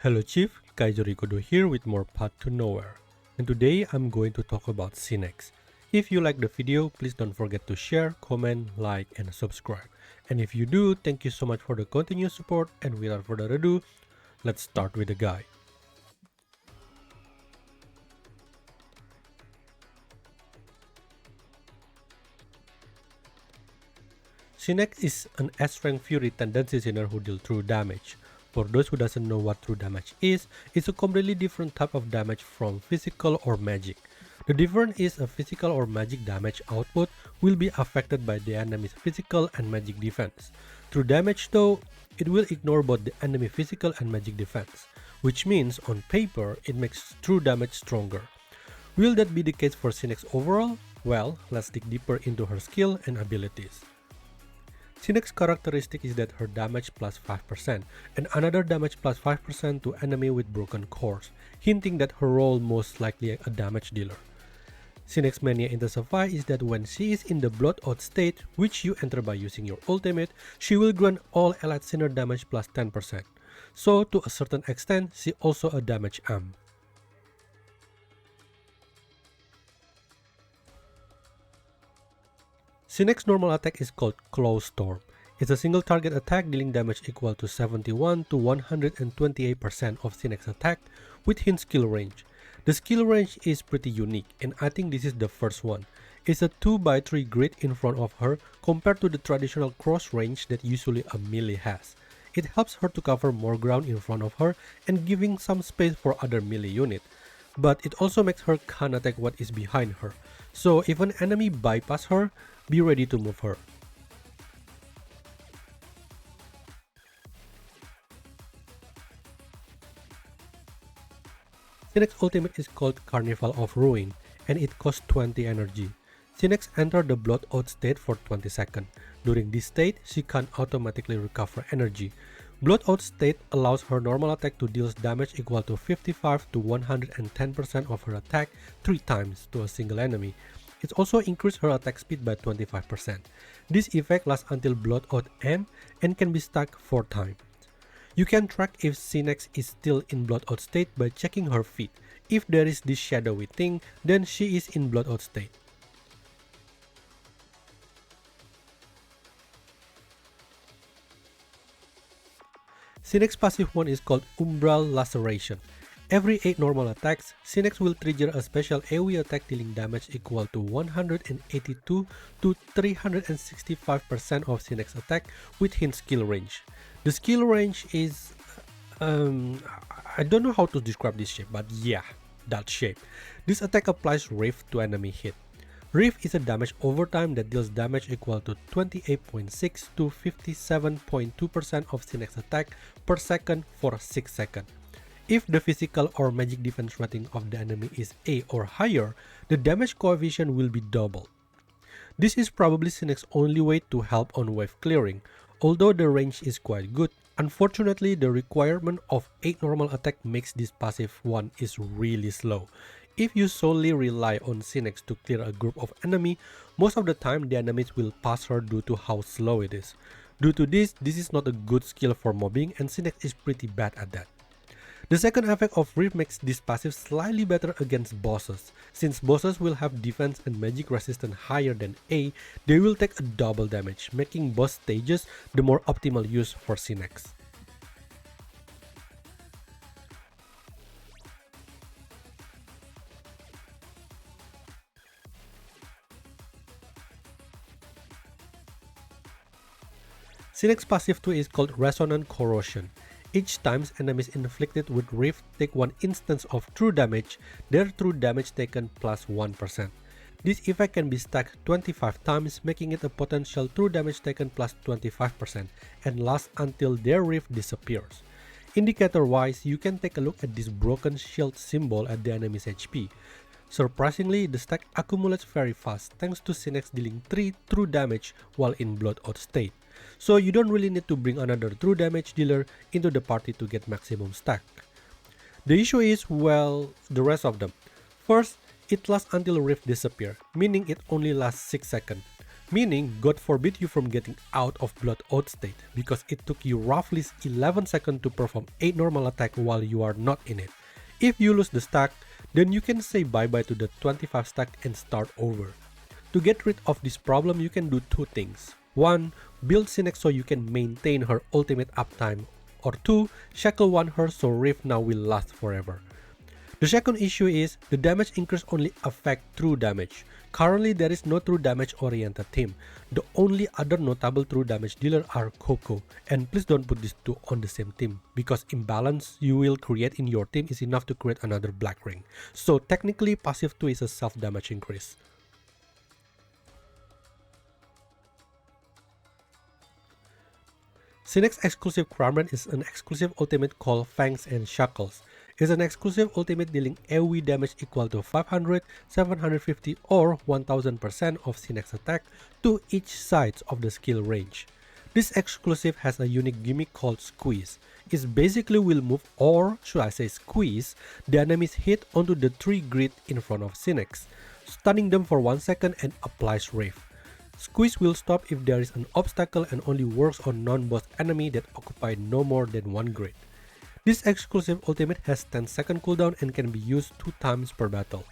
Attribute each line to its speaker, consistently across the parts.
Speaker 1: Hello Chief, Kaiza here with more Path to Nowhere. And today I'm going to talk about Synex. If you like the video, please don't forget to share, comment, like, and subscribe. And if you do, thank you so much for the continued support, and without further ado, let's start with the guide. Synex is an S-rank Fury tendency sinner who deals true damage. For those who doesn't know what true damage is, it's a completely different type of damage from physical or magic. The difference is a physical or magic damage output will be affected by the enemy's physical and magic defense. True damage though, it will ignore both the enemy physical and magic defense, which means on paper it makes true damage stronger. Will that be the case for Synex overall? Well, let's dig deeper into her skill and abilities. Synex's characteristic is that her damage plus 5% and another damage plus 5% to enemy with broken cores, hinting that her role most likely a damage dealer. Synex's mania intensify is that when she is in the blood out state, which you enter by using your ultimate, she will grant all allied sinner damage plus 10%. So to a certain extent, she also a damage amp. Synex's normal attack is called Claw Storm. It's a single target attack dealing damage equal to 71 to 128% of Synex's attack with hint skill range. The skill range is pretty unique, and I think this is the first one. It's a 2x3 grid in front of her compared to the traditional cross range that usually a melee has. It helps her to cover more ground in front of her and giving some space for other melee unit. But it also makes her can't attack what is behind her. So if an enemy bypass her, be ready to move her. Synex's ultimate is called Carnival of Ruin, and it costs 20 energy. Synex enters the blood out state for 20 seconds. During this state, she can automatically recover energy. Blood out state allows her normal attack to deal damage equal to 55 to 110% of her attack 3 times to a single enemy. It also increases her attack speed by 25%. This effect lasts until blood out end and can be stacked 4 times. You can track if Synex is still in blood out state by checking her feet. If there is this shadowy thing, then she is in blood out state. Synex's passive one is called Umbral Laceration. Every 8 normal attacks, Synex will trigger a special AoE attack dealing damage equal to 182 to 365% of Synex's attack with hint skill range. The skill range is... I don't know how to describe this shape, but yeah, that shape. This attack applies Rift to enemy hit. Rift is a damage overtime that deals damage equal to 28.6 to 57.2% of Synex's attack per second for 6 seconds. If the physical or magic defense rating of the enemy is A or higher, the damage coefficient will be doubled. This is probably Synex's only way to help on wave clearing. Although the range is quite good, unfortunately the requirement of 8 normal attack makes this passive one is really slow. If you solely rely on Synex to clear a group of enemy, most of the time the enemies will pass her due to how slow it is. Due to this is not a good skill for mobbing, and Synex is pretty bad at that. The second effect of Rift makes this passive slightly better against bosses. Since bosses will have defense and magic resistance higher than A, they will take a double damage, making boss stages the more optimal use for Synex. Synex's passive 2 is called Resonant Corrosion. Each time enemies inflicted with Rift take 1 instance of true damage, their true damage taken plus 1%. This effect can be stacked 25 times, making it a potential true damage taken plus 25% and lasts until their Rift disappears. Indicator wise, you can take a look at this broken shield symbol at the enemy's HP. Surprisingly, the stack accumulates very fast thanks to Synex dealing 3 true damage while in blood out state. So you don't really need to bring another true damage dealer into the party to get maximum stack. The issue is, well, the rest of them. First, it lasts until Rift disappear, meaning it only lasts 6 seconds. meaning God forbid you from getting out of blood out state because it took you roughly 11 seconds to perform 8 normal attack while you are not in it. If you lose the stack, then you can say bye bye to the 25 stack and start over. To get rid of this problem, you can do two things. 1. Build Synex so you can maintain her ultimate uptime, or 2. Shackle 1 her so Rift now will last forever. The second issue is the damage increase only affect true damage. Currently there is no true damage oriented team. The only other notable true damage dealer are Coco, and please don't put these two on the same team because imbalance you will create in your team is enough to create another black ring. So technically passive 2 is a self damage increase. Synex exclusive Crimebrand is an exclusive ultimate called Fangs and Shackles. It's an exclusive ultimate dealing AoE damage equal to 500, 750 or 1000% of Synex attack to each side of the skill range. This exclusive has a unique gimmick called Squeeze. It basically will move, or should I say squeeze, the enemy's hit onto the 3 grid in front of Synex, stunning them for 1 second and applies Rave. Squeeze will stop if there is an obstacle and only works on non-boss enemy that occupy no more than 1 grid. This exclusive ultimate has 10 second cooldown and can be used 2 times per battle.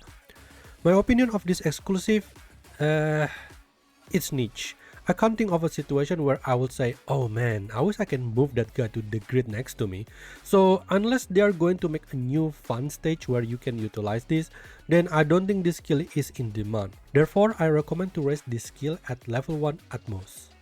Speaker 1: My opinion of this exclusive, it's niche. I can't think of a situation where I would say, oh man, I wish I can move that guy to the grid next to me. So unless they are going to make a new fun stage where you can utilize this, then I don't think this skill is in demand. Therefore, I recommend to raise this skill at level 1 at most.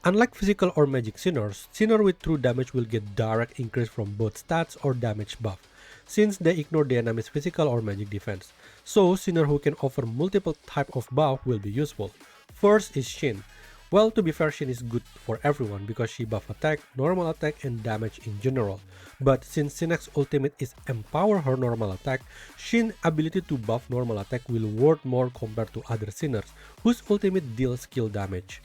Speaker 1: Unlike physical or magic Siners, Sinner with true damage will get direct increase from both stats or damage buff, since they ignore the enemy's physical or magic defense. So Sinner who can offer multiple type of buff will be useful. First is Shin. Well, to be fair, Shin is good for everyone because she buff attack, normal attack and damage in general. But since Synex ultimate is empower her normal attack, Shin's ability to buff normal attack will worth more compared to other Sinners, whose ultimate deals skill damage.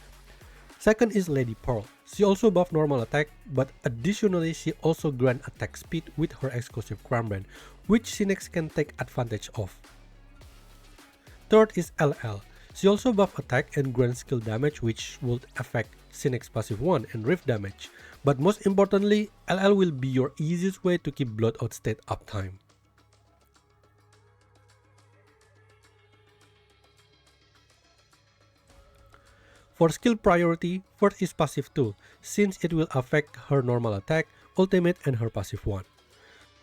Speaker 1: Second is Lady Pearl. She also buff normal attack, but additionally she also grant attack speed with her exclusive Crimebrand, which Synex can take advantage of. Third is LL. She also buff attack and grant skill damage, which would affect Synex passive 1 and Rift damage. But most importantly, LL will be your easiest way to keep blood out state uptime. For skill priority, first is passive 2, since it will affect her normal attack, ultimate and her passive 1.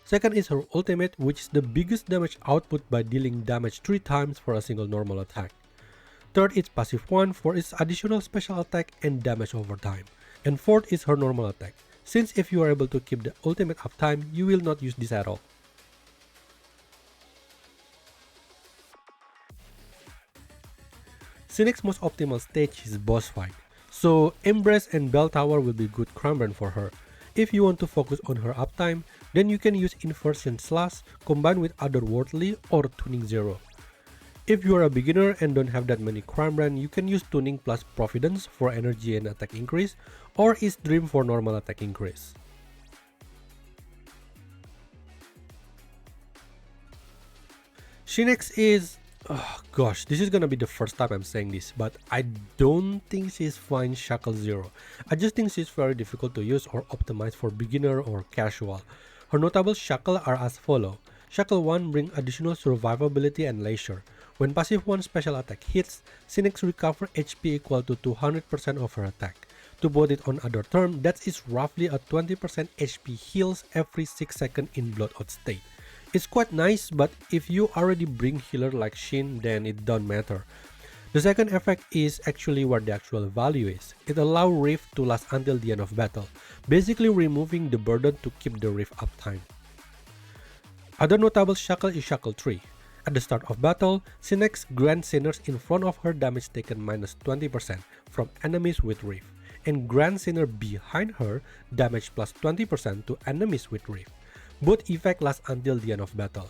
Speaker 1: Second is her ultimate, which is the biggest damage output by dealing damage 3 times for a single normal attack. Third is passive 1 for its additional special attack and damage over time. And fourth is her normal attack, since if you are able to keep the ultimate uptime, you will not use this at all. Synex's most optimal stage is boss fight, so Embrace and Bell Tower will be good Crimebrand for her. If you want to focus on her uptime, then you can use Inversion Slash combined with Otherworldly or Tuning Zero. If you are a beginner and don't have that many Crimebrand, you can use Tuning plus Providence for energy and attack increase, or Is Dream for normal attack increase. Synex is... oh gosh, this is gonna be the first time I'm saying this, but I don't think she's fine Shackle 0. I just think she's very difficult to use or optimize for beginner or casual. Her notable Shackle are as follow. Shackle 1 brings additional survivability and leisure. When passive 1 special attack hits, Synex recover HP equal to 200% of her attack. To put it on other term, that is roughly a 20% HP heals every 6 seconds in blood out state. It's quite nice, but if you already bring healer like Shin, then it don't matter. The second effect is actually where the actual value is. It allows Rift to last until the end of battle, basically removing the burden to keep the Rift uptime. Other notable Shackle is Shackle 3. At the start of battle, Synex grants Sinners in front of her damage taken minus 20% from enemies with Rift, and grants Sinner behind her damage plus 20% to enemies with Rift. Both effects last until the end of battle.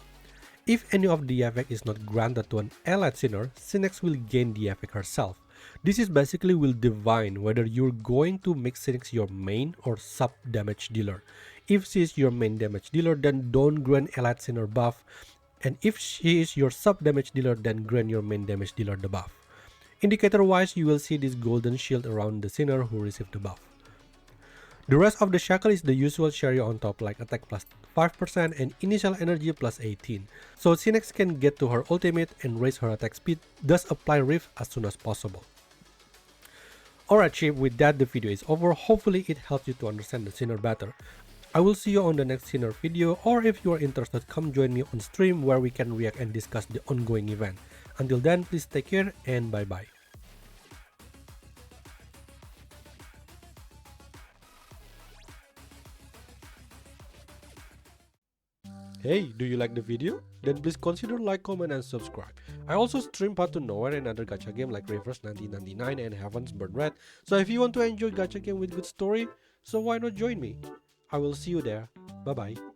Speaker 1: If any of the effect is not granted to an allied Sinner, Synex will gain the effect herself. This is basically will divine whether you're going to make Synex your main or sub damage dealer. If she is your main damage dealer, then don't grant Elite Sinner buff, and if she is your sub damage dealer, then grant your main damage dealer the buff. Indicator wise, you will see this golden shield around the Sinner who received the buff. The rest of the Shackle is the usual cherry on top, like attack plus 5% and initial energy plus 18. So Synex can get to her ultimate and raise her attack speed, thus apply Rift as soon as possible. Alright Chief, with that the video is over. Hopefully it helps you to understand the Sinner better. I will see you on the next Sinner video, or if you are interested, come join me on stream where we can react and discuss the ongoing event. Until then, please take care and bye bye. Hey, do you like the video? Then please consider like, comment and subscribe. I also stream Path to Nowhere and other gacha game like Reverse 1999 and Heaven's Burn Red. So if you want to enjoy gacha game with good story, so why not join me? I will see you there. Bye bye.